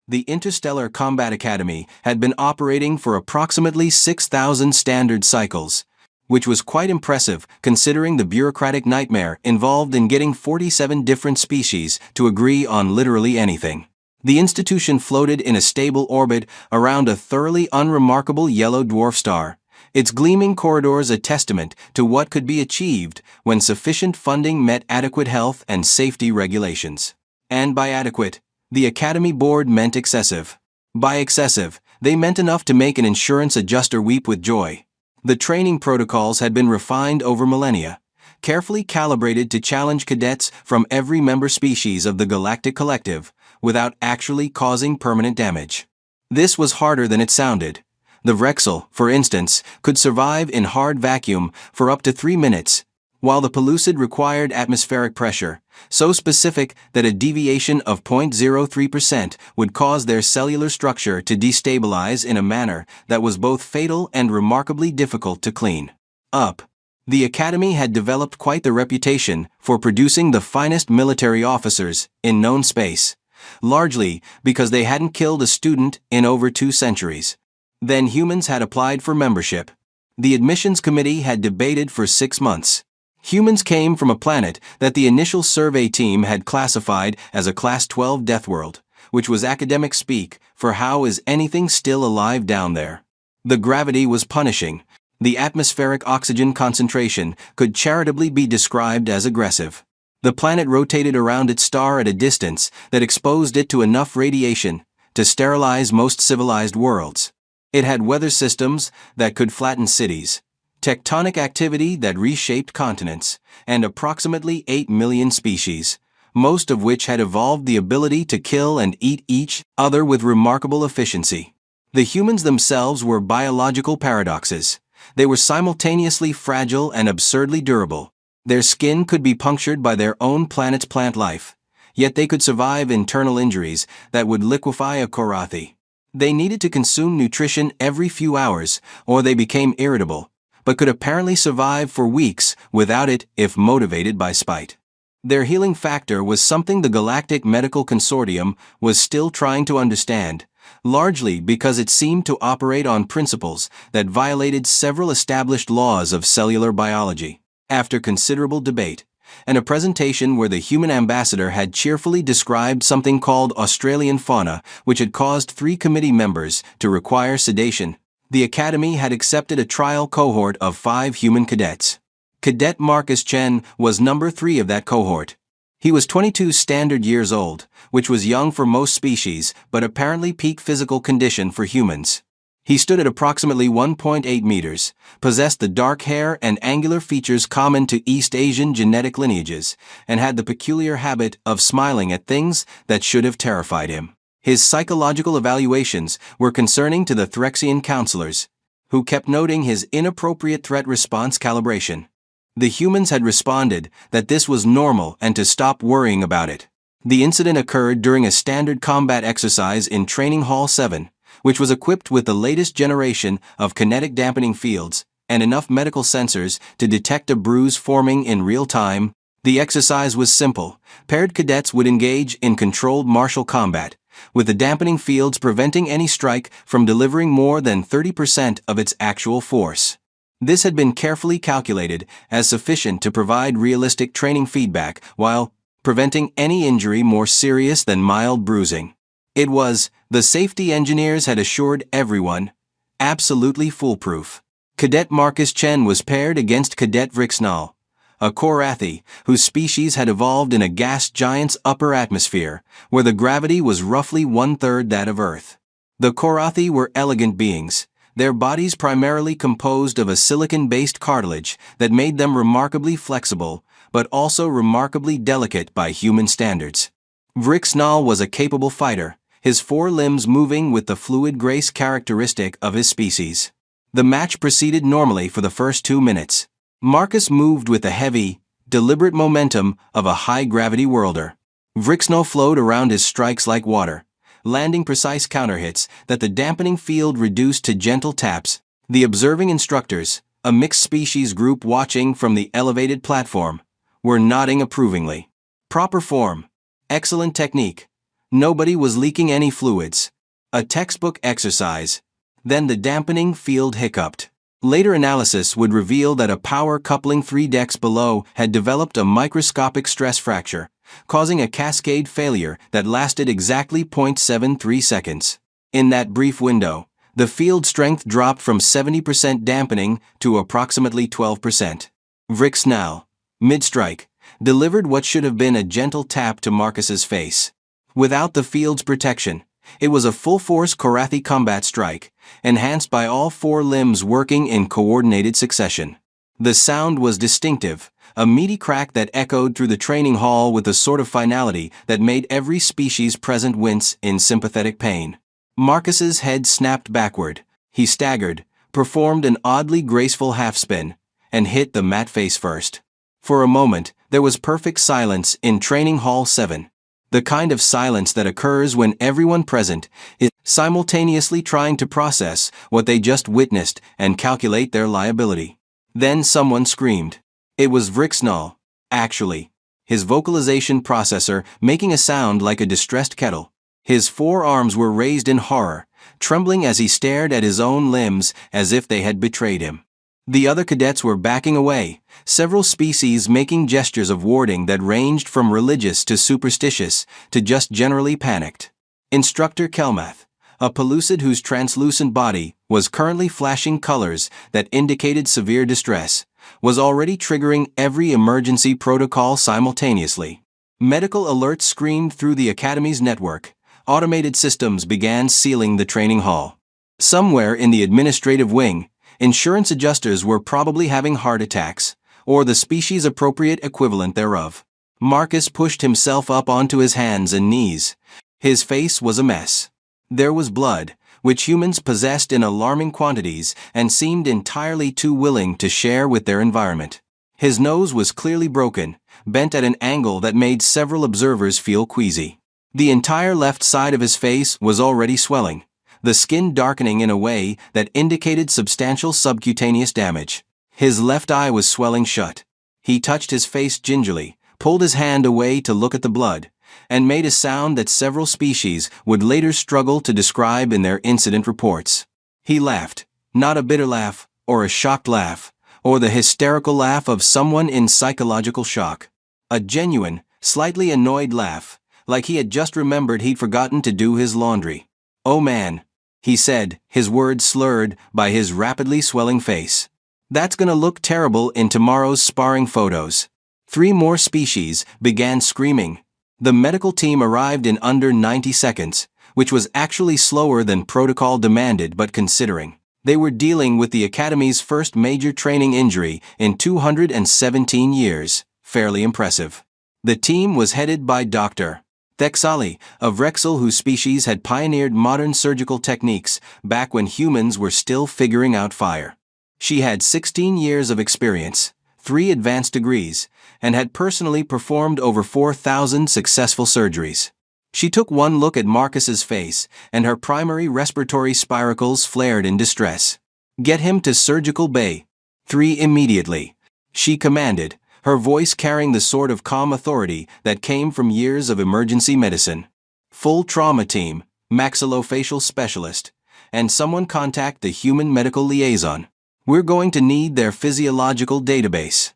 The Interstellar Combat Academy had been operating for approximately 6,000 standard cycles, which was quite impressive considering the bureaucratic nightmare involved in getting 47 different species to agree on literally anything. The institution floated in a stable orbit around a thoroughly unremarkable yellow dwarf star, its gleaming corridors a testament to what could be achieved when sufficient funding met adequate health and safety regulations. And by adequate, the Academy Board meant excessive. By excessive, they meant enough to make an insurance adjuster weep with joy. The training protocols had been refined over millennia, carefully calibrated to challenge cadets from every member species of the Galactic Collective, without actually causing permanent damage. This was harder than it sounded. The Vrexel, for instance, could survive in hard vacuum for up to 3 minutes, while the Pellucid required atmospheric pressure, so specific that a deviation of 0.03% would cause their cellular structure to destabilize in a manner that was both fatal and remarkably difficult to clean up. The Academy had developed quite the reputation for producing the finest military officers in known space, largely because they hadn't killed a student in over 2 centuries. Then humans had applied for membership. The admissions committee had debated for 6 months. Humans came from a planet that the initial survey team had classified as a Class 12 Deathworld, which was academic speak for how is anything still alive down there. The gravity was punishing. The atmospheric oxygen concentration could charitably be described as aggressive. The planet rotated around its star at a distance that exposed it to enough radiation to sterilize most civilized worlds. It had weather systems that could flatten cities, tectonic activity that reshaped continents, and approximately 8 million species, most of which had evolved the ability to kill and eat each other with remarkable efficiency. The humans themselves were biological paradoxes. They were simultaneously fragile and absurdly durable. Their skin could be punctured by their own planet's plant life, yet they could survive internal injuries that would liquefy a Korathi. They needed to consume nutrition every few hours, or they became irritable, but could apparently survive for weeks without it if motivated by spite. Their healing factor was something the Galactic Medical Consortium was still trying to understand, largely because it seemed to operate on principles that violated several established laws of cellular biology. After considerable debate, and a presentation where the human ambassador had cheerfully described something called Australian fauna, which had caused 3 committee members to require sedation, the Academy had accepted a trial cohort of 5 human cadets. Cadet Marcus Chen was number 3 of that cohort. He was 22 standard years old, which was young for most species, but apparently peak physical condition for humans. He stood at approximately 1.8 meters, possessed the dark hair and angular features common to East Asian genetic lineages, and had the peculiar habit of smiling at things that should have terrified him. His psychological evaluations were concerning to the Threxian counselors, who kept noting his inappropriate threat response calibration. The humans had responded that this was normal and to stop worrying about it. The incident occurred during a standard combat exercise in Training Hall 7, which was equipped with the latest generation of kinetic dampening fields and enough medical sensors to detect a bruise forming in real time. The exercise was simple. Paired cadets would engage in controlled martial combat, with the dampening fields preventing any strike from delivering more than 30% of its actual force. This had been carefully calculated as sufficient to provide realistic training feedback while preventing any injury more serious than mild bruising. It was, the safety engineers had assured everyone, absolutely foolproof. Cadet Marcus Chen was paired against Cadet Vrixnal, a Korathi whose species had evolved in a gas giant's upper atmosphere, where the gravity was roughly 1/3 that of Earth. The Korathi were elegant beings, their bodies primarily composed of a silicon-based cartilage that made them remarkably flexible, but also remarkably delicate by human standards. Vrixnal was a capable fighter, his 4 limbs moving with the fluid grace characteristic of his species. The match proceeded normally for the first 2 minutes. Marcus moved with the heavy, deliberate momentum of a high-gravity worlder. Vrixnal flowed around his strikes like water, landing precise counterhits that the dampening field reduced to gentle taps. The observing instructors, a mixed-species group watching from the elevated platform, were nodding approvingly. Proper form, excellent technique, Nobody was leaking any fluids. A textbook exercise. Then the dampening field hiccuped. Later analysis would reveal that a power coupling 3 decks below had developed a microscopic stress fracture, causing a cascade failure that lasted exactly 0.73 seconds. In that brief window, the field strength dropped from 70% dampening to approximately 12%. Vrixnal, mid-strike, delivered what should have been a gentle tap to Marcus's face. Without the field's protection, it was a full-force Korathi combat strike, enhanced by all 4 limbs working in coordinated succession. The sound was distinctive, a meaty crack that echoed through the training hall with a sort of finality that made every species present wince in sympathetic pain. Marcus's head snapped backward. He staggered, performed an oddly graceful half-spin, and hit the mat face first. For a moment, there was perfect silence in Training Hall 7. The kind of silence that occurs when everyone present is simultaneously trying to process what they just witnessed and calculate their liability. Then someone screamed. It was Vrixnal, actually, his vocalization processor making a sound like a distressed kettle. His forearms were raised in horror, trembling as he stared at his own limbs as if they had betrayed him. The other cadets were backing away, several species making gestures of warding that ranged from religious to superstitious to just generally panicked. Instructor Kelmath, a pellucid whose translucent body was currently flashing colors that indicated severe distress, was already triggering every emergency protocol simultaneously. Medical alerts screamed through the Academy's network. Automated systems began sealing the training hall. Somewhere in the administrative wing, insurance adjusters were probably having heart attacks, or the species-appropriate equivalent thereof. Marcus pushed himself up onto his hands and knees. His face was a mess. There was blood, which humans possessed in alarming quantities and seemed entirely too willing to share with their environment. His nose was clearly broken, bent at an angle that made several observers feel queasy. The entire left side of his face was already swelling, the skin darkening in a way that indicated substantial subcutaneous damage. His left eye was swelling shut. He touched his face gingerly, pulled his hand away to look at the blood, and made a sound that several species would later struggle to describe in their incident reports. He laughed, not a bitter laugh, or a shocked laugh, or the hysterical laugh of someone in psychological shock. A genuine, slightly annoyed laugh, like he had just remembered he'd forgotten to do his laundry. "Oh man," he said, his words slurred by his rapidly swelling face. "That's gonna look terrible in tomorrow's sparring photos." 3 more species began screaming. The medical team arrived in under 90 seconds, which was actually slower than protocol demanded, but considering they were dealing with the Academy's first major training injury in 217 years, fairly impressive. The team was headed by Dr. Thexali, of Rexel, whose species had pioneered modern surgical techniques back when humans were still figuring out fire. She had 16 years of experience, 3 advanced degrees, and had personally performed over 4,000 successful surgeries. She took one look at Marcus's face, and her primary respiratory spiracles flared in distress. "Get him to surgical bay 3 immediately," she commanded, her voice carrying the sort of calm authority that came from years of emergency medicine. "Full trauma team, maxillofacial specialist, and someone contact the human medical liaison. We're going to need their physiological database."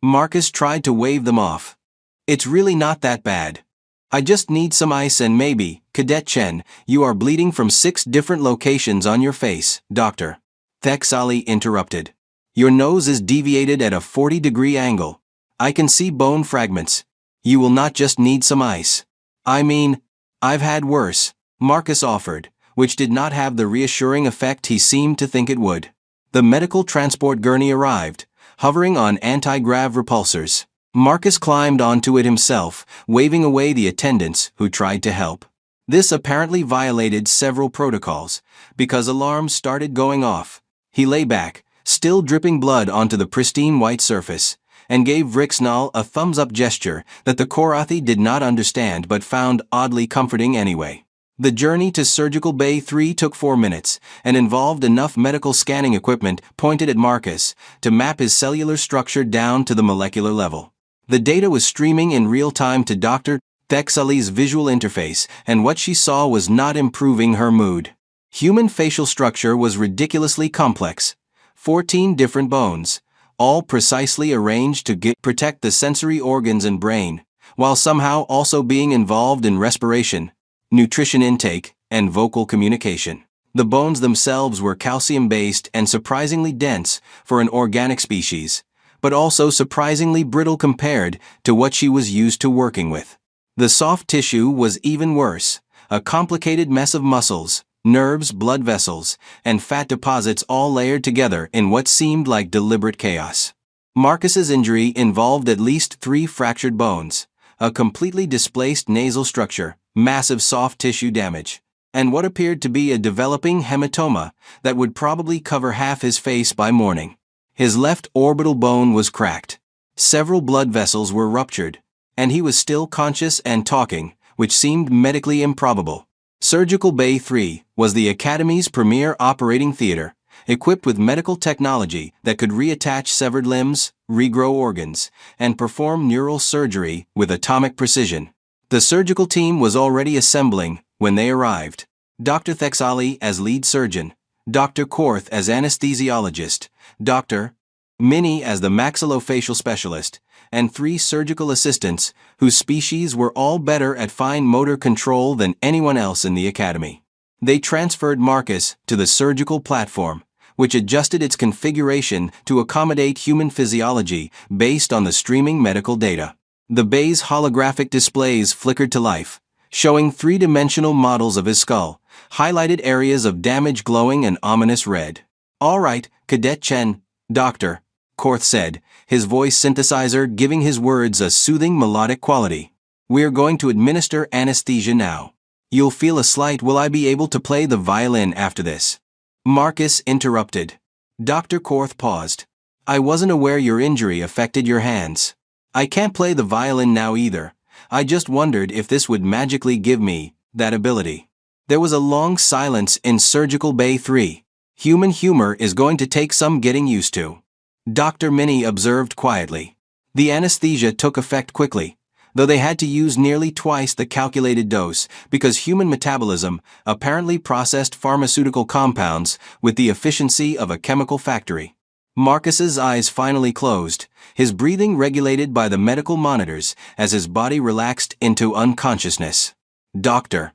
Marcus tried to wave them off. "It's really not that bad. I just need some ice and maybe, Cadet Chen, you are bleeding from 6 different locations on your face, Dr. Thexali interrupted. "Your nose is deviated at a 40-degree angle. I can see bone fragments. You will not just need some ice. I mean, I've had worse," Marcus offered, which did not have the reassuring effect he seemed to think it would. The medical transport gurney arrived, hovering on anti-grav repulsors. Marcus climbed onto it himself, waving away the attendants who tried to help. This apparently violated several protocols, because alarms started going off. He lay back, still dripping blood onto the pristine white surface, and gave Vrixnal a thumbs-up gesture that the Korathi did not understand but found oddly comforting anyway. The journey to Surgical Bay 3 took 4 minutes, and involved enough medical scanning equipment pointed at Marcus to map his cellular structure down to the molecular level. The data was streaming in real time to Dr. Thexali's visual interface, and what she saw was not improving her mood. Human facial structure was ridiculously complex. 14 different bones, all precisely arranged to protect the sensory organs and brain, while somehow also being involved in respiration, nutrition intake, and vocal communication. The bones themselves were calcium-based and surprisingly dense for an organic species, but also surprisingly brittle compared to what she was used to working with. The soft tissue was even worse, a complicated mess of muscles, nerves, blood vessels, and fat deposits all layered together in what seemed like deliberate chaos. Marcus's injury involved at least 3 fractured bones, a completely displaced nasal structure, massive soft tissue damage, and what appeared to be a developing hematoma that would probably cover half his face by morning. His left orbital bone was cracked. Several blood vessels were ruptured, and he was still conscious and talking, which seemed medically improbable. Surgical Bay 3 was the Academy's premier operating theater, equipped with medical technology that could reattach severed limbs, regrow organs, and perform neural surgery with atomic precision. The surgical team was already assembling when they arrived. Dr. Thexali as lead surgeon, Dr. Korth as anesthesiologist, Dr. Minnie as the maxillofacial specialist, and 3 surgical assistants whose species were all better at fine motor control than anyone else in the academy. They transferred Marcus to the surgical platform, which adjusted its configuration to accommodate human physiology based on the streaming medical data. The bay's holographic displays flickered to life, showing 3-dimensional models of his skull, highlighted areas of damage glowing an ominous red. "All right, Cadet Chen," Dr. Korth said, his voice synthesizer giving his words a soothing melodic quality. "We're going to administer anesthesia now. You'll feel a slight. Will I be able to play the violin after this?" Marcus interrupted. Dr. Korth paused. "I wasn't aware your injury affected your hands. I can't play the violin now either. I just wondered if this would magically give me that ability." There was a long silence in Surgical Bay 3. "Human humor is going to take some getting used to," Dr. Minnie observed quietly. The anesthesia took effect quickly, though they had to use nearly twice the calculated dose because human metabolism apparently processed pharmaceutical compounds with the efficiency of a chemical factory. Marcus's eyes finally closed, his breathing regulated by the medical monitors as his body relaxed into unconsciousness. Dr.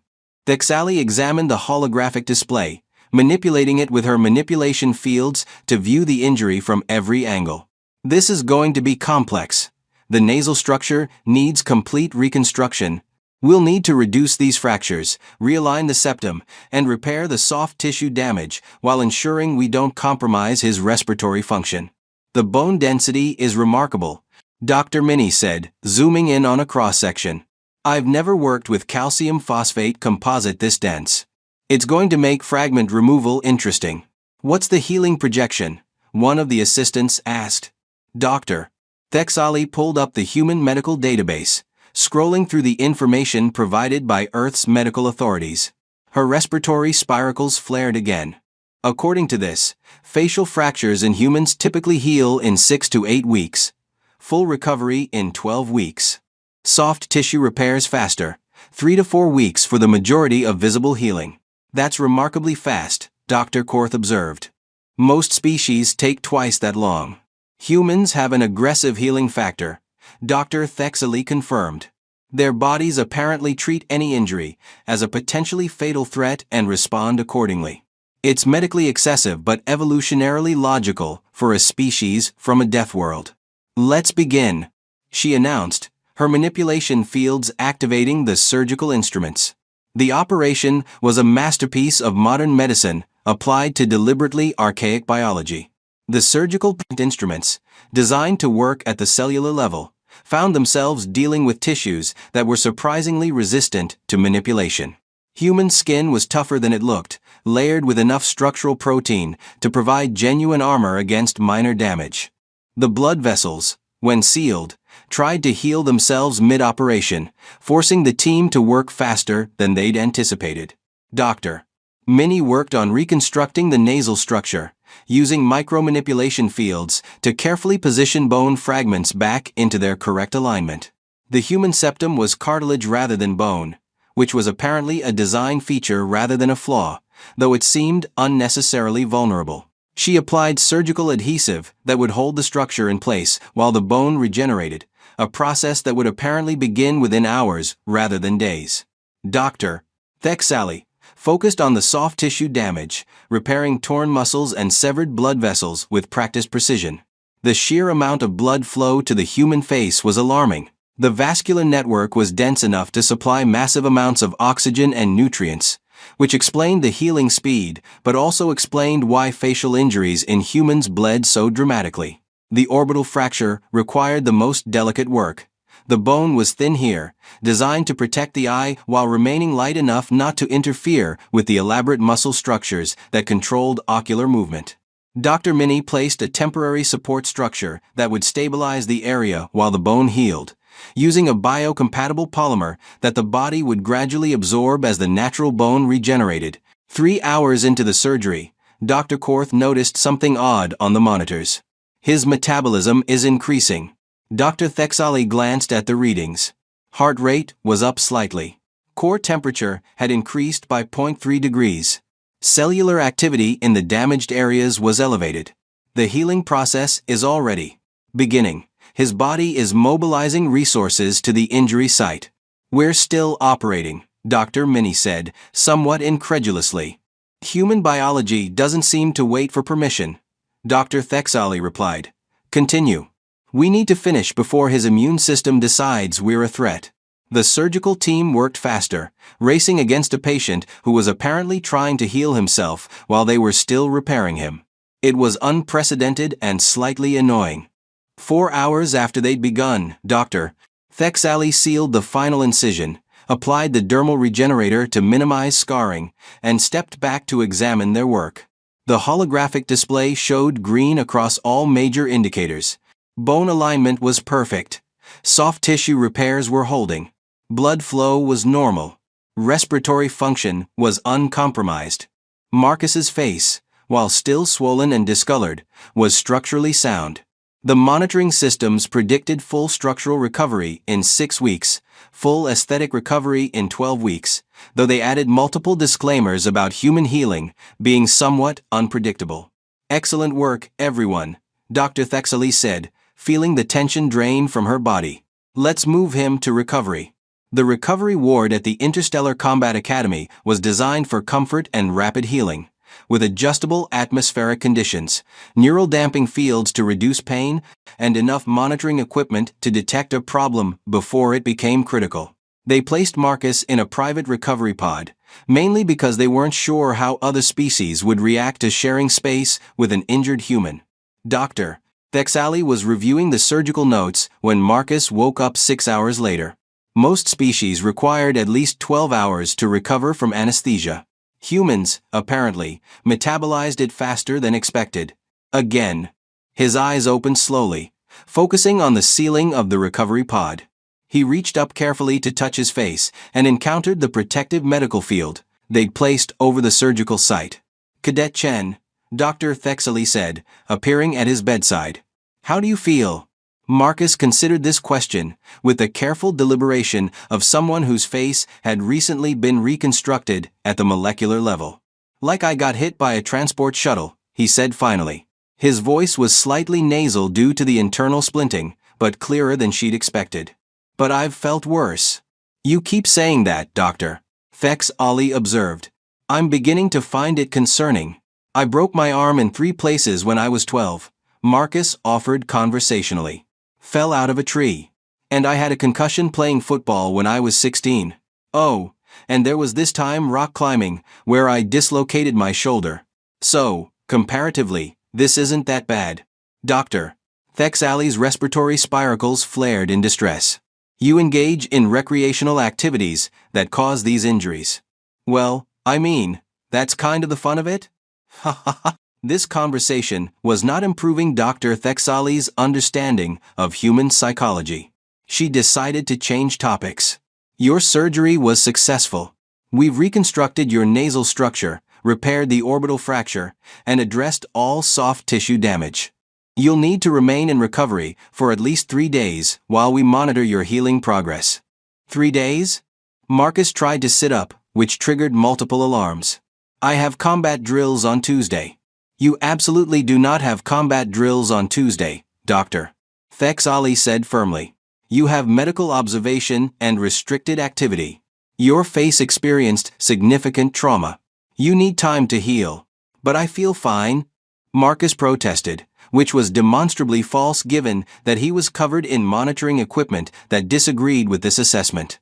Thexali examined the holographic display, manipulating it with her manipulation fields to view the injury from every angle. "This is going to be complex. The nasal structure needs complete reconstruction. We'll need to reduce these fractures, realign the septum, and repair the soft tissue damage while ensuring we don't compromise his respiratory function. The bone density is remarkable," Dr. Minnie said, zooming in on a cross-section. "I've never worked with calcium phosphate composite this dense. It's going to make fragment removal interesting." "What's the healing projection?" one of the assistants asked. Dr. Thexali pulled up the human medical database, scrolling through the information provided by Earth's medical authorities. Her respiratory spiracles flared again. According to this, facial fractures in humans typically heal in 6 to 8 weeks. Full recovery in 12 weeks. Soft tissue repairs faster, 3 to 4 weeks for the majority of visible healing. "That's remarkably fast," Dr. Korth observed. "Most species take twice that long. Humans have an aggressive healing factor," Dr. Thexali confirmed. "Their bodies apparently treat any injury as a potentially fatal threat and respond accordingly. It's medically excessive but evolutionarily logical for a species from a death world." "Let's begin," she announced, her manipulation fields activating the surgical instruments. The operation was a masterpiece of modern medicine applied to deliberately archaic biology. The surgical instruments, designed to work at the cellular level, found themselves dealing with tissues that were surprisingly resistant to manipulation. Human skin was tougher than it looked, layered with enough structural protein to provide genuine armor against minor damage. The blood vessels, when sealed, tried to heal themselves mid-operation, forcing the team to work faster than they'd anticipated. Dr. Minnie worked on reconstructing the nasal structure, using micromanipulation fields to carefully position bone fragments back into their correct alignment. The human septum was cartilage rather than bone, which was apparently a design feature rather than a flaw, though it seemed unnecessarily vulnerable. She applied surgical adhesive that would hold the structure in place while the bone regenerated, a process that would apparently begin within hours rather than days. Dr. Thexali focused on the soft tissue damage, repairing torn muscles and severed blood vessels with practiced precision. The sheer amount of blood flow to the human face was alarming. The vascular network was dense enough to supply massive amounts of oxygen and nutrients, which explained the healing speed, but also explained why facial injuries in humans bled so dramatically. The orbital fracture required the most delicate work. The bone was thin here, designed to protect the eye while remaining light enough not to interfere with the elaborate muscle structures that controlled ocular movement. Dr. Minnie placed a temporary support structure that would stabilize the area while the bone healed, using a biocompatible polymer that the body would gradually absorb as the natural bone regenerated. 3 hours into the surgery, Dr. Korth noticed something odd on the monitors. His metabolism is increasing. Dr. Thexali glanced at the readings. Heart rate was up slightly. Core temperature had increased by 0.3 degrees. Cellular activity in the damaged areas was elevated. The healing process is already beginning. His body is mobilizing resources to the injury site. We're still operating, Dr. Minnie said, somewhat incredulously. Human biology doesn't seem to wait for permission, Dr. Thexali replied. Continue. We need to finish before his immune system decides we're a threat. The surgical team worked faster, racing against a patient who was apparently trying to heal himself while they were still repairing him. It was unprecedented and slightly annoying. 4 hours after they'd begun, Dr. Thexali sealed the final incision, applied the dermal regenerator to minimize scarring, and stepped back to examine their work. The holographic display showed green across all major indicators. Bone alignment was perfect. Soft tissue repairs were holding. Blood flow was normal. Respiratory function was uncompromised. Marcus's face, while still swollen and discolored, was structurally sound. The monitoring systems predicted full structural recovery in 6 weeks, full aesthetic recovery in 12 weeks, though they added multiple disclaimers about human healing being somewhat unpredictable. Excellent work, everyone, Dr. Thexali said, feeling the tension drain from her body. Let's move him to recovery. The recovery ward at the Interstellar Combat Academy was designed for comfort and rapid healing, with adjustable atmospheric conditions, neural damping fields to reduce pain, and enough monitoring equipment to detect a problem before it became critical. They placed Marcus in a private recovery pod, mainly because they weren't sure how other species would react to sharing space with an injured human. Dr. Thexali was reviewing the surgical notes when Marcus woke up 6 hours later. Most species required at least 12 hours to recover from anesthesia. Humans, apparently, metabolized it faster than expected. Again. His eyes opened slowly, focusing on the ceiling of the recovery pod. He reached up carefully to touch his face and encountered the protective medical field they'd placed over the surgical site. Cadet Chen, Dr. Thexali said, appearing at his bedside. How do you feel? Marcus considered this question with the careful deliberation of someone whose face had recently been reconstructed at the molecular level. Like I got hit by a transport shuttle, he said finally. His voice was slightly nasal due to the internal splinting, but clearer than she'd expected. But I've felt worse. You keep saying that, Doctor. Thexali observed. I'm beginning to find it concerning. I broke my arm in 3 places when I was 12, Marcus offered conversationally. Fell out of a tree. And I had a concussion playing football when I was 16. Oh, and there was this time rock climbing, where I dislocated my shoulder. So, comparatively, this isn't that bad. Doctor. Thexali's respiratory spiracles flared in distress. You engage in recreational activities that cause these injuries. Well, I mean, that's kind of the fun of it? Ha ha ha. This conversation was not improving Dr. Thexali's understanding of human psychology. She decided to change topics. Your surgery was successful. We've reconstructed your nasal structure, repaired the orbital fracture, and addressed all soft tissue damage. You'll need to remain in recovery for at least 3 days while we monitor your healing progress. 3 days? Marcus tried to sit up, which triggered multiple alarms. I have combat drills on Tuesday. You absolutely do not have combat drills on Tuesday, Doctor. Thexali said firmly. You have medical observation and restricted activity. Your face experienced significant trauma. You need time to heal. But I feel fine. Marcus protested, which was demonstrably false given that he was covered in monitoring equipment that disagreed with this assessment.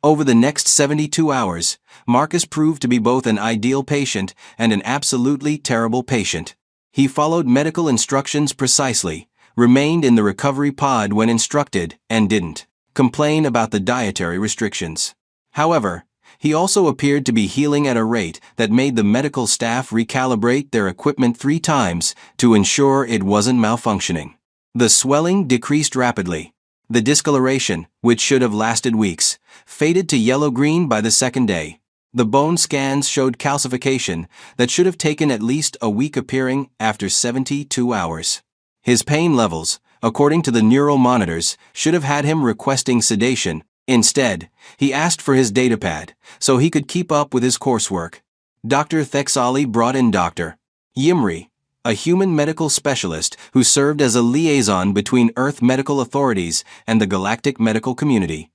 Over the next 72 hours, Marcus proved to be both an ideal patient and an absolutely terrible patient. He followed medical instructions precisely, remained in the recovery pod when instructed, and didn't complain about the dietary restrictions. However, he also appeared to be healing at a rate that made the medical staff recalibrate their equipment 3 times to ensure it wasn't malfunctioning. The swelling decreased rapidly. The discoloration, which should have lasted weeks, faded to yellow-green by the 2nd day. The bone scans showed calcification that should have taken at least a week appearing after 72 hours. His pain levels, according to the neural monitors, should have had him requesting sedation. Instead, he asked for his datapad so he could keep up with his coursework. Dr. Thexali brought in Dr. Yimri, a human medical specialist who served as a liaison between Earth medical authorities and the galactic medical community.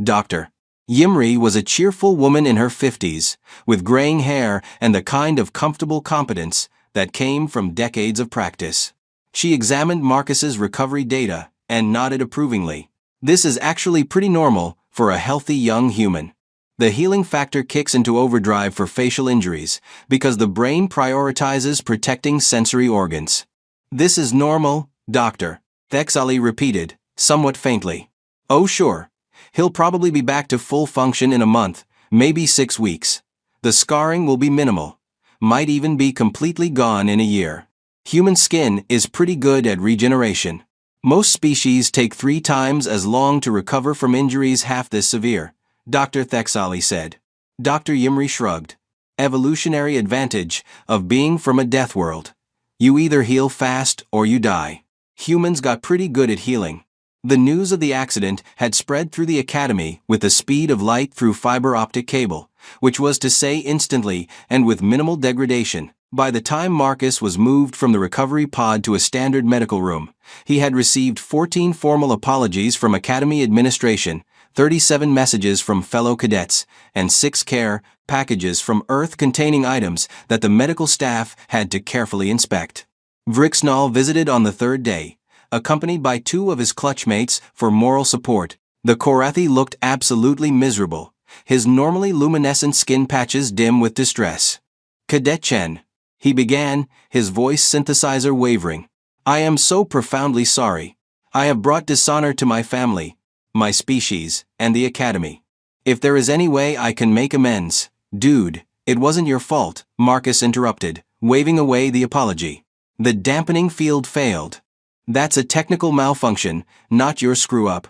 Dr. Yimri was a cheerful woman in her 50s, with graying hair and the kind of comfortable competence that came from decades of practice. She examined Marcus's recovery data and nodded approvingly. This is actually pretty normal for a healthy young human. The healing factor kicks into overdrive for facial injuries because the brain prioritizes protecting sensory organs. This is normal, Doctor, Thexali repeated, somewhat faintly. Oh sure. He'll probably be back to full function in a month, maybe 6 weeks. The scarring will be minimal. Might even be completely gone in a year. Human skin is pretty good at regeneration. Most species take 3 times as long to recover from injuries half this severe, Dr. Thexali said. Dr. Yimri shrugged. Evolutionary advantage of being from a death world. You either heal fast or you die. Humans got pretty good at healing. The news of the accident had spread through the academy with the speed of light through fiber optic cable, which was to say instantly and with minimal degradation. By the time Marcus was moved from the recovery pod to a standard medical room, he had received 14 formal apologies from Academy administration, 37 messages from fellow cadets, and 6 care packages from Earth containing items that the medical staff had to carefully inspect. Vrixnall visited on the 3rd day, accompanied by 2 of his clutchmates for moral support. The Korathi looked absolutely miserable, his normally luminescent skin patches dim with distress. Cadet Chen, he began, his voice synthesizer wavering. I am so profoundly sorry. I have brought dishonor to my family, my species, and the academy. If there is any way I can make amends, dude, it wasn't your fault, Marcus interrupted, waving away the apology. The dampening field failed. That's a technical malfunction, not your screw-up.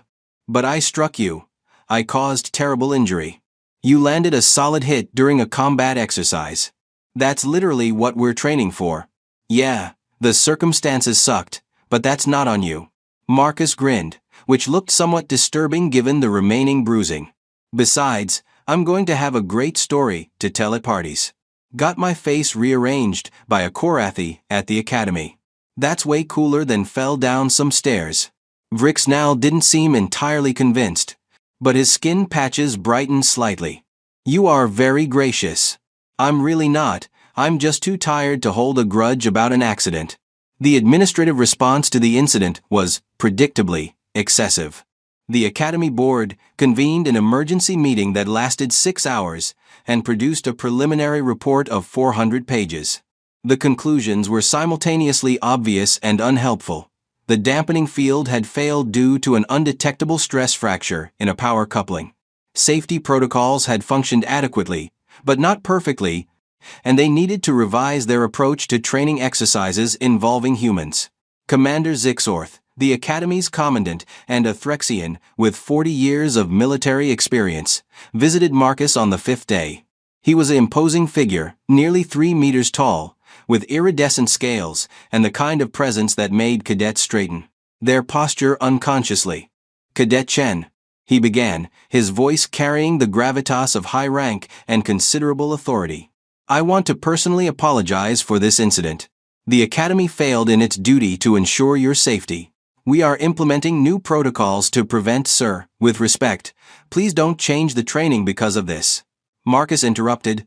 But I struck you. I caused terrible injury. You landed a solid hit during a combat exercise. That's literally what we're training for. Yeah, the circumstances sucked, but that's not on you. Marcus grinned, which looked somewhat disturbing given the remaining bruising. Besides, I'm going to have a great story to tell at parties. Got my face rearranged by a Korathi at the academy. That's way cooler than fell down some stairs. Vrixnall didn't seem entirely convinced, but his skin patches brightened slightly. You are very gracious. I'm really not, I'm just too tired to hold a grudge about an accident. The administrative response to the incident was, predictably, excessive. The Academy Board convened an emergency meeting that lasted 6 hours and produced a preliminary report of 400 pages. The conclusions were simultaneously obvious and unhelpful. The dampening field had failed due to an undetectable stress fracture in a power coupling. Safety protocols had functioned adequately, but not perfectly, and they needed to revise their approach to training exercises involving humans. Commander Zixorth, the Academy's commandant and a Threxian with 40 years of military experience, visited Marcus on the 5th day. He was an imposing figure, nearly 3 meters tall, with iridescent scales and the kind of presence that made cadets straighten their posture unconsciously. "Cadet Chen," he began, his voice carrying the gravitas of high rank and considerable authority. "I want to personally apologize for this incident. The Academy failed in its duty to ensure your safety. We are implementing new protocols to prevent, sir. With respect, please don't change the training because of this," Marcus interrupted,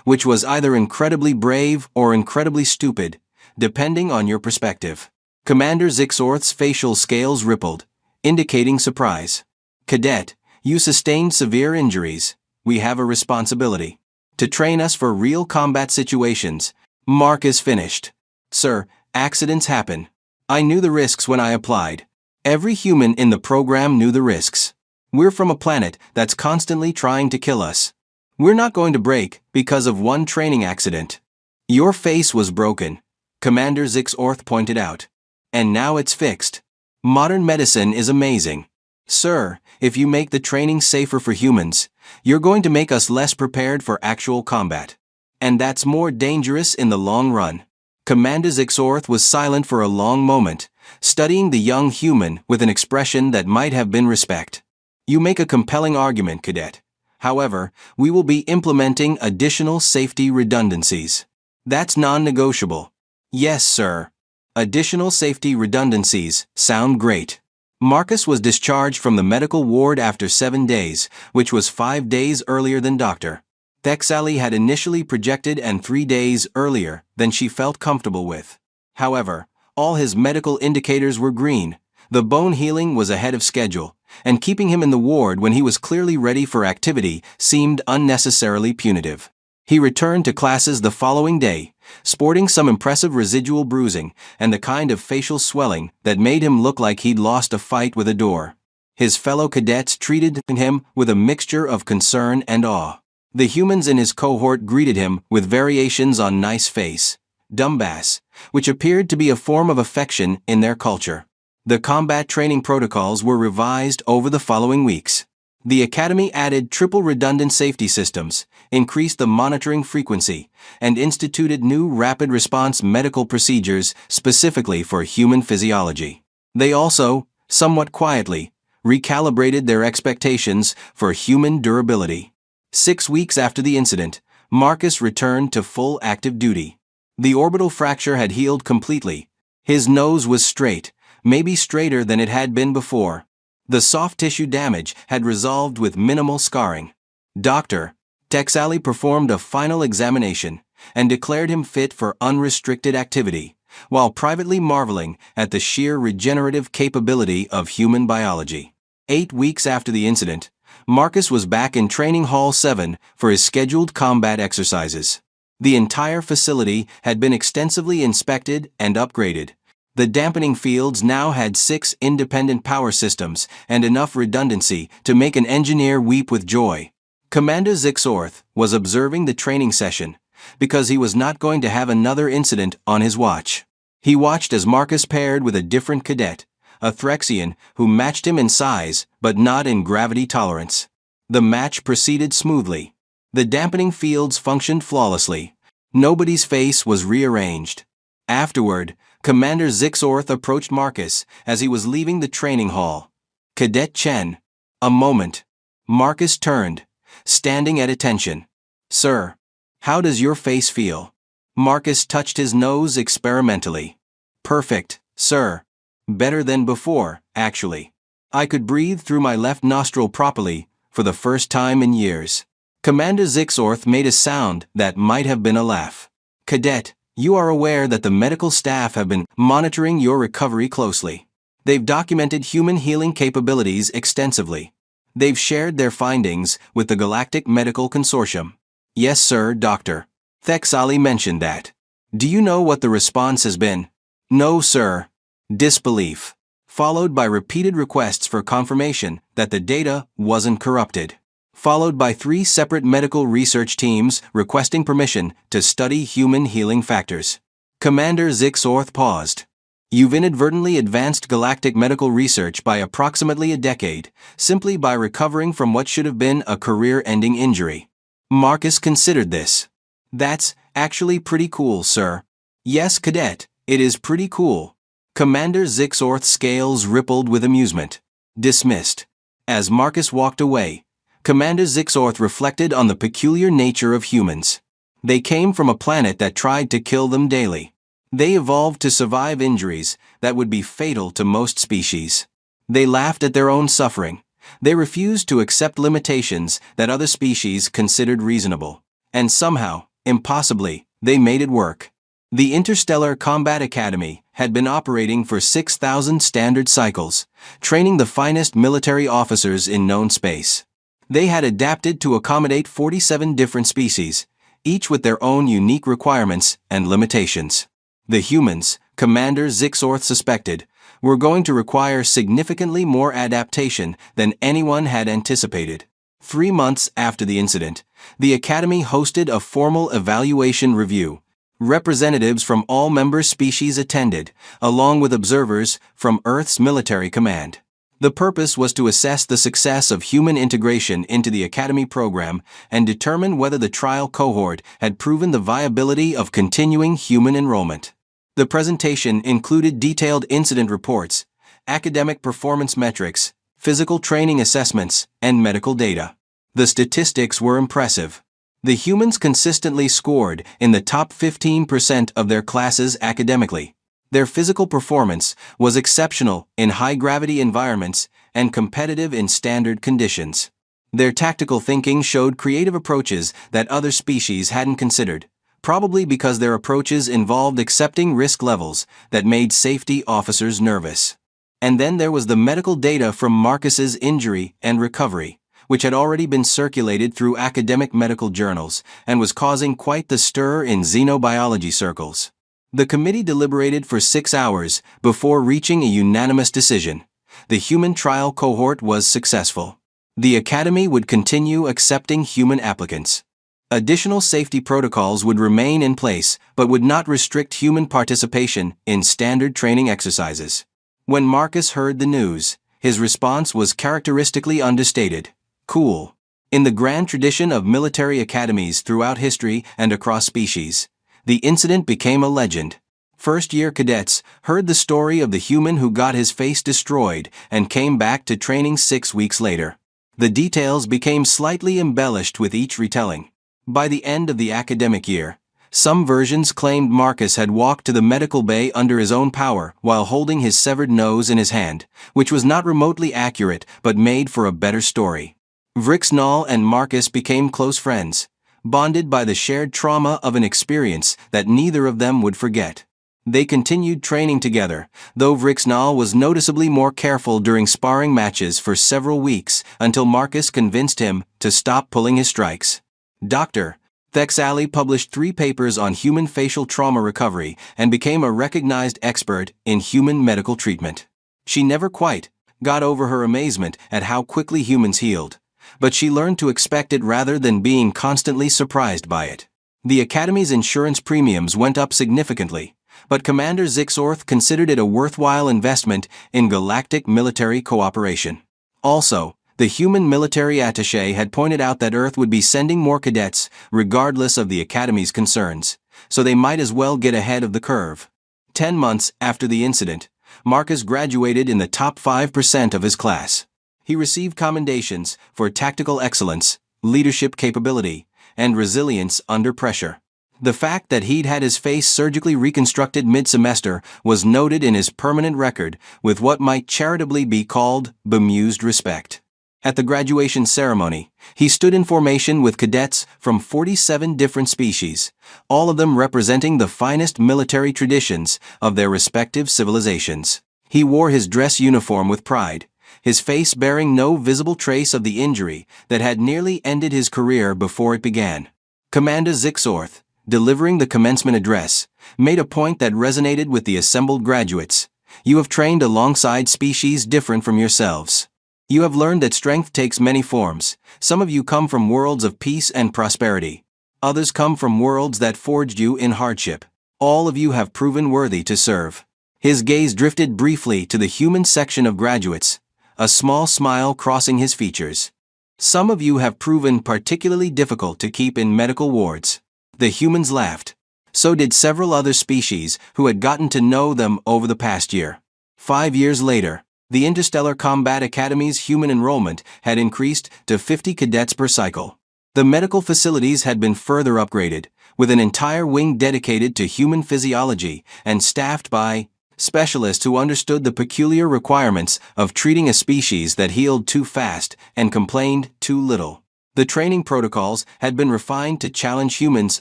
which was either incredibly brave or incredibly stupid, depending on your perspective. Commander Zixorth's facial scales rippled, indicating surprise. "Cadet, you sustained severe injuries. We have a responsibility to train us for real combat situations," Marcus finished. "Sir, accidents happen. I knew the risks when I applied. Every human in the program knew the risks. We're from a planet that's constantly trying to kill us. We're not going to break because of one training accident." "Your face was broken," Commander Zixorth pointed out. "And now it's fixed. Modern medicine is amazing. Sir, if you make the training safer for humans, you're going to make us less prepared for actual combat. And that's more dangerous in the long run." Commander Zixorth was silent for a long moment, studying the young human with an expression that might have been respect. "You make a compelling argument, Cadet. However, we will be implementing additional safety redundancies. That's non-negotiable." "Yes, sir." Additional safety redundancies sound great. Marcus was discharged from the medical ward after 7 days, which was 5 days earlier than Dr. Thexali had initially projected and 3 days earlier than she felt comfortable with. However, all his medical indicators were green. The bone healing was ahead of schedule, and keeping him in the ward when he was clearly ready for activity seemed unnecessarily punitive. He returned to classes the following day, sporting some impressive residual bruising and the kind of facial swelling that made him look like he'd lost a fight with a door. His fellow cadets treated him with a mixture of concern and awe. The humans in his cohort greeted him with variations on nice face, dumbass, which appeared to be a form of affection in their culture. The combat training protocols were revised over the following weeks. The Academy added triple redundant safety systems, increased the monitoring frequency, and instituted new rapid response medical procedures specifically for human physiology. They also, somewhat quietly, recalibrated their expectations for human durability. 6 weeks after the incident, Marcus returned to full active duty. The orbital fracture had healed completely. His nose was straight, maybe straighter than it had been before. The soft tissue damage had resolved with minimal scarring. Dr. Thexali performed a final examination and declared him fit for unrestricted activity, while privately marveling at the sheer regenerative capability of human biology. 8 weeks after the incident, Marcus was back in Training Hall 7 for his scheduled combat exercises. The entire facility had been extensively inspected and upgraded. The dampening fields now had 6 independent power systems and enough redundancy to make an engineer weep with joy. Commander Zixorth was observing the training session because he was not going to have another incident on his watch. He watched as Marcus paired with a different cadet, a Threxian who matched him in size but not in gravity tolerance. The match proceeded smoothly. The dampening fields functioned flawlessly. Nobody's face was rearranged. Afterward, Commander Zixorth approached Marcus as he was leaving the training hall. "Cadet Chen." A moment. Marcus turned, standing at attention. "Sir, how does your face feel?" Marcus touched his nose experimentally. "Perfect, sir. Better than before, actually. I could breathe through my left nostril properly for the first time in years." Commander Zixorth made a sound that might have been a laugh. "Cadet, you are aware that the medical staff have been monitoring your recovery closely. They've documented human healing capabilities extensively. They've shared their findings with the Galactic Medical Consortium." "Yes, sir, Doctor. Thexali mentioned that." "Do you know what the response has been?" "No, sir." Disbelief, followed by repeated requests for confirmation that the data wasn't corrupted, followed by 3 separate medical research teams requesting permission to study human healing factors. Commander Zixorth paused. "You've inadvertently advanced galactic medical research by approximately a decade, simply by recovering from what should have been a career-ending injury." Marcus considered this. "That's actually pretty cool, sir. Yes, Cadet, it is pretty cool. Commander Zixorth's scales rippled with amusement. Dismissed. As Marcus walked away, Commander Zixorth reflected on the peculiar nature of humans. They came from a planet that tried to kill them daily. They evolved to survive injuries that would be fatal to most species. They laughed at their own suffering. They refused to accept limitations that other species considered reasonable. And somehow, impossibly, they made it work. The Interstellar Combat Academy had been operating for 6,000 standard cycles, training the finest military officers in known space. They had adapted to accommodate 47 different species, each with their own unique requirements and limitations. The humans, Commander Zixorth suspected, were going to require significantly more adaptation than anyone had anticipated. 3 months after the incident, the Academy hosted a formal evaluation review. Representatives from all member species attended, along with observers from Earth's military command. The purpose was to assess the success of human integration into the Academy program and determine whether the trial cohort had proven the viability of continuing human enrollment. The presentation included detailed incident reports, academic performance metrics, physical training assessments, and medical data. The statistics were impressive. The humans consistently scored in the top 15% of their classes academically. Their physical performance was exceptional in high-gravity environments and competitive in standard conditions. Their tactical thinking showed creative approaches that other species hadn't considered, probably because their approaches involved accepting risk levels that made safety officers nervous. And then there was the medical data from Marcus's injury and recovery, which had already been circulated through academic medical journals and was causing quite the stir in xenobiology circles. The committee deliberated for 6 hours before reaching a unanimous decision. The human trial cohort was successful. The Academy would continue accepting human applicants. Additional safety protocols would remain in place but would not restrict human participation in standard training exercises. When Marcus heard the news, his response was characteristically understated. Cool. In the grand tradition of military academies throughout history and across species, the incident became a legend. First-year cadets heard the story of the human who got his face destroyed and came back to training 6 weeks later. The details became slightly embellished with each retelling. By the end of the academic year, some versions claimed Marcus had walked to the medical bay under his own power while holding his severed nose in his hand, which was not remotely accurate but made for a better story. Vrixnall and Marcus became close friends, bonded by the shared trauma of an experience that neither of them would forget. They continued training together, though Vrixnall was noticeably more careful during sparring matches for several weeks until Marcus convinced him to stop pulling his strikes. Dr. Thexali published 3 papers on human facial trauma recovery and became a recognized expert in human medical treatment. She never quite got over her amazement at how quickly humans healed, but she learned to expect it rather than being constantly surprised by it. The Academy's insurance premiums went up significantly, but Commander Zixorth considered it a worthwhile investment in galactic military cooperation. Also, the human military attaché had pointed out that Earth would be sending more cadets regardless of the Academy's concerns, so they might as well get ahead of the curve. 10 months after the incident, Marcus graduated in the top 5% of his class. He received commendations for tactical excellence, leadership capability, and resilience under pressure. The fact that he'd had his face surgically reconstructed mid-semester was noted in his permanent record with what might charitably be called bemused respect. At the graduation ceremony, he stood in formation with cadets from 47 different species, all of them representing the finest military traditions of their respective civilizations. He wore his dress uniform with pride, his face bearing no visible trace of the injury that had nearly ended his career before it began. Commander Zixorth, delivering the commencement address, made a point that resonated with the assembled graduates. You have trained alongside species different from yourselves. You have learned that strength takes many forms. Some of you come from worlds of peace and prosperity. Others come from worlds that forged you in hardship. All of you have proven worthy to serve. His gaze drifted briefly to the human section of graduates, a small smile crossing his features. Some of you have proven particularly difficult to keep in medical wards. The humans laughed. So did several other species who had gotten to know them over the past year. 5 years later, the Interstellar Combat Academy's human enrollment had increased to 50 cadets per cycle. The medical facilities had been further upgraded, with an entire wing dedicated to human physiology and staffed by specialists who understood the peculiar requirements of treating a species that healed too fast and complained too little. The training protocols had been refined to challenge humans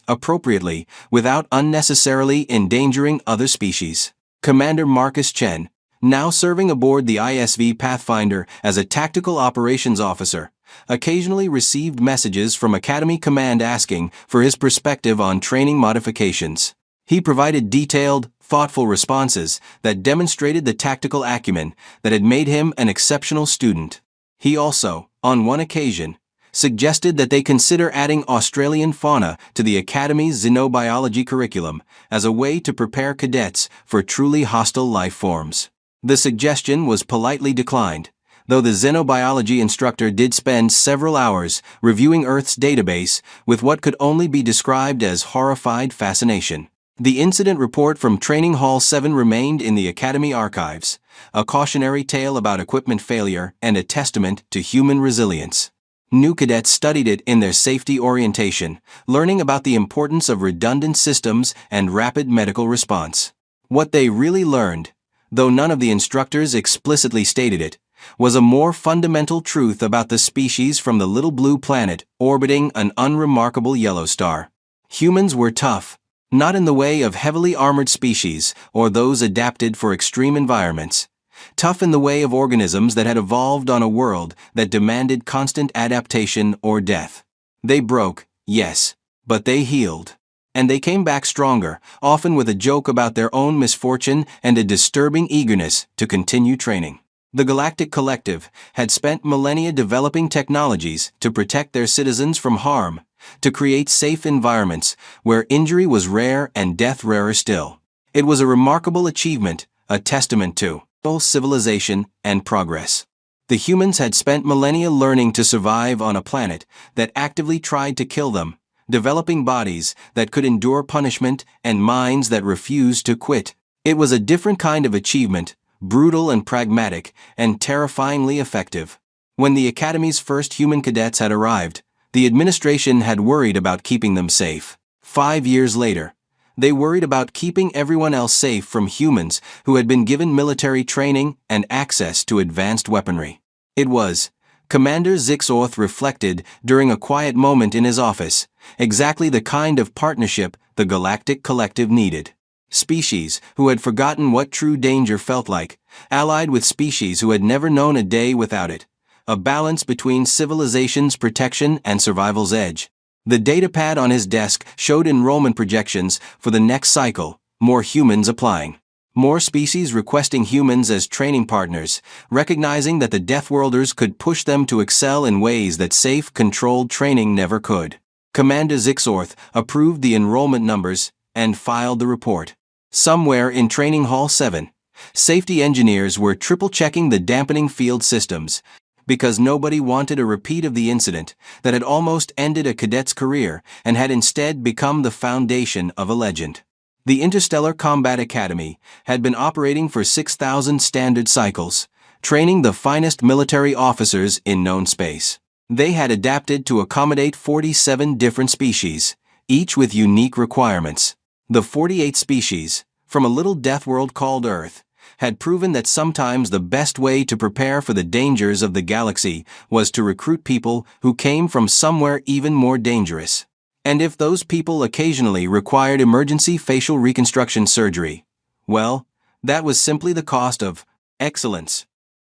appropriately without unnecessarily endangering other species. Commander Marcus Chen, now serving aboard the ISV Pathfinder as a tactical operations officer, occasionally received messages from Academy Command asking for his perspective on training modifications. He provided detailed, thoughtful responses that demonstrated the tactical acumen that had made him an exceptional student. He also, on one occasion, suggested that they consider adding Australian fauna to the Academy's xenobiology curriculum as a way to prepare cadets for truly hostile life forms. The suggestion was politely declined, though the xenobiology instructor did spend several hours reviewing Earth's database with what could only be described as horrified fascination. The incident report from Training Hall 7 remained in the Academy archives, a cautionary tale about equipment failure and a testament to human resilience. New cadets studied it in their safety orientation, learning about the importance of redundant systems and rapid medical response. What they really learned, though none of the instructors explicitly stated it, was a more fundamental truth about the species from the little blue planet orbiting an unremarkable yellow star. Humans were tough, not in the way of heavily armored species or those adapted for extreme environments. Tough in the way of organisms that had evolved on a world that demanded constant adaptation or death. They broke, yes, but they healed. And they came back stronger, often with a joke about their own misfortune and a disturbing eagerness to continue training. The Galactic Collective had spent millennia developing technologies to protect their citizens from harm, to create safe environments where injury was rare and death rarer still. It was a remarkable achievement, a testament to civilization and progress. The humans had spent millennia learning to survive on a planet that actively tried to kill them, developing bodies that could endure punishment and minds that refused to quit. It was a different kind of achievement, brutal and pragmatic, and terrifyingly effective. When the Academy's first human cadets had arrived, the administration had worried about keeping them safe. 5 years later, they worried about keeping everyone else safe from humans who had been given military training and access to advanced weaponry. It was, Commander Zixorth reflected during a quiet moment in his office, exactly the kind of partnership the Galactic Collective needed. Species who had forgotten what true danger felt like, allied with species who had never known a day without it. A balance between civilization's protection and survival's edge. The datapad on his desk showed enrollment projections for the next cycle, more humans applying. More species requesting humans as training partners, recognizing that the Deathworlders could push them to excel in ways that safe, controlled training never could. Commander Zixorth approved the enrollment numbers and filed the report. Somewhere in Training Hall 7, safety engineers were triple-checking the dampening field systems, because nobody wanted a repeat of the incident that had almost ended a cadet's career and had instead become the foundation of a legend. The Interstellar Combat Academy had been operating for 6,000 standard cycles, training the finest military officers in known space. They had adapted to accommodate 47 different species, each with unique requirements. The 48 species, from a little death world called Earth, had proven that sometimes the best way to prepare for the dangers of the galaxy was to recruit people who came from somewhere even more dangerous. And if those people occasionally required emergency facial reconstruction surgery, well, that was simply the cost of excellence.